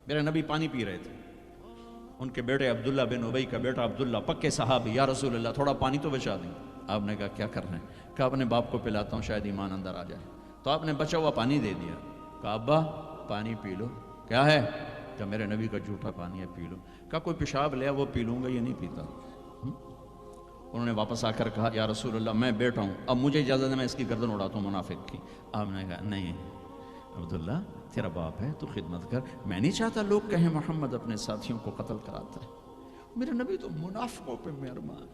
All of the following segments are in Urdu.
میرے نبی پانی پی رہے تھے، ان کے بیٹے عبداللہ بن ابی کا بیٹا عبداللہ پکے صحابی، یا رسول اللہ تھوڑا پانی تو بچا دیں۔ آپ نے کہا کیا کرنا ہے؟ کہا اپنے باپ کو پلاتا ہوں شاید ایمان اندر آ جائے۔ تو آپ نے بچا ہوا پانی دے دیا، کہا ابا پانی پی لو۔ کیا ہے؟ کہ میرے نبی کا جھوٹا پانی ہے، پی لو۔ کہا کوئی پیشاب لیا وہ پی لوں گا، یہ نہیں پیتا۔ انہوں نے واپس آ کر کہا یا رسول اللہ میں بیٹا ہوں، اب مجھے اجازت ہے میں اس کی گردن اڑاتا ہوں منافق کی۔ آپ نے کہا نہیں عبداللہ تیرا باپ ہے تو خدمت کر، میں نہیں چاہتا لوگ کہیں محمد اپنے ساتھیوں کو قتل کراتا ہے۔ میرے نبی تو منافقوں پہ مہربان،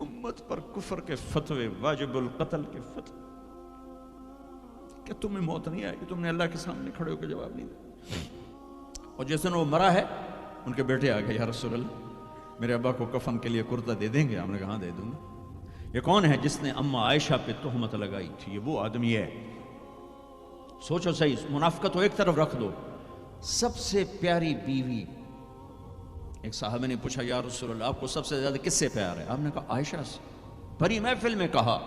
امت پر کفر کے فتوے، واجب القتل کے فتوے، کہ تمہیں موت نہیں آئے گی، تم نے اللہ کے سامنے کھڑے ہو کے جواب نہیں دیا۔ اور جس دن وہ مرا ہے ان کے بیٹے آ گئے، یا رسول اللہ میرے ابا کو کفن کے لیے کرتا دے دیں گے؟ ہم نے کہا ہاں دے دوں گا۔ یہ کون ہے جس نے اماں عائشہ پہ تہمت لگائی تھی؟ یہ وہ آدمی ہے۔ سوچو صحیح، منافقت تو ایک طرف رکھ دو، سب سے پیاری بیوی، ایک صحابہ نے پوچھا یا رسول اللہ آپ کو سب سے زیادہ کس سے پیار ہے؟ آپ نے کہا عائشہ سے۔ بھری محفل میں کہا،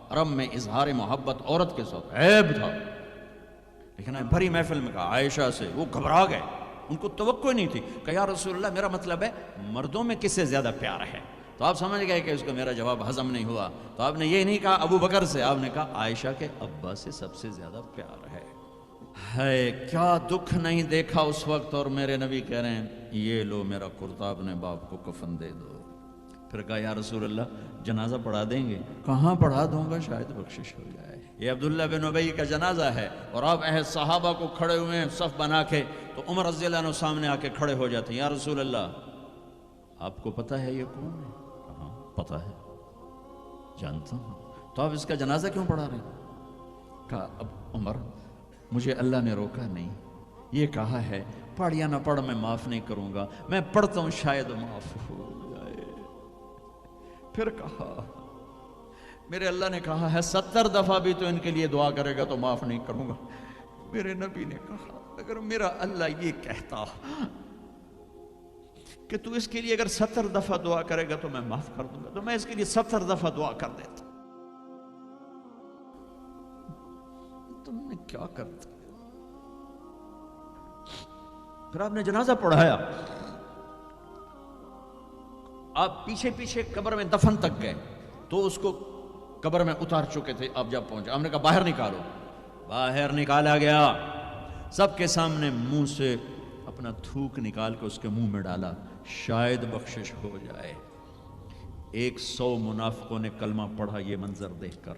عرب میں اظہار محبت عورت کے ساتھ عیب تھا، لیکن بھری محفل میں کہا عائشہ سے۔ وہ گھبرا گئے، ان کو توقع نہیں تھی کہ یا رسول اللہ میرا مطلب ہے مردوں میں کس سے زیادہ پیار ہے؟ تو آپ سمجھ گئے کہ اس کو میرا جواب ہضم نہیں ہوا، تو آپ نے یہ نہیں کہا ابو بکر سے، آپ نے کہا عائشہ کے ابا سے سب سے زیادہ پیار ہے۔ کیا دکھ نہیں دیکھا اس وقت، اور میرے نبی کہہ رہے ہیں یہ لو میرا کرتا اپنے باپ کو کفن دے دو۔ پھر کہا یا رسول اللہ جنازہ پڑھا دیں گے؟ کہاں پڑھا دوں گا، شاید بخشش ہو جائے۔ یہ عبداللہ بن ابی کا جنازہ ہے، اور آپ اہل صحابہ کو کھڑے ہوئے ہیں صف بنا کے، تو عمر رضی اللہ عنہ سامنے آ کے کھڑے ہو جاتے ہیں، یا رسول اللہ آپ کو پتہ ہے یہ کون ہے؟ ہاں پتہ ہے، جانتا ہوں، تو آپ اس کا جنازہ کیوں پڑھا رہے ہیں؟ کہا اب عمر مجھے اللہ نے روکا نہیں، یہ کہا ہے پڑھ یا نہ پڑھ میں معاف نہیں کروں گا، میں پڑھتا ہوں شاید معاف ہو جائے۔ پھر کہا میرے اللہ نے کہا ہے 70 دفعہ بھی تو ان کے لیے دعا کرے گا تو معاف نہیں کروں گا۔ میرے نبی نے کہا اگر میرا اللہ یہ کہتا کہ تو اس کے لیے اگر 70 دفعہ دعا کرے گا تو میں معاف کر دوں گا، تو میں اس کے لیے 70 دفعہ دعا کر دیتا۔ تم نے کیا کرتا؟ پھر آپ نے جنازہ پڑھایا، آپ پیچھے پیچھے قبر میں دفن تک گئے، تو اس کو قبر میں اتار چکے تھے، آپ جب پہنچے آپ نے کہا باہر نکالو۔ باہر نکالا گیا، سب کے سامنے منہ سے اپنا تھوک نکال کے اس کے منہ میں ڈالا، شاید بخشش ہو جائے۔ 100 منافقوں نے کلمہ پڑھا یہ منظر دیکھ کر۔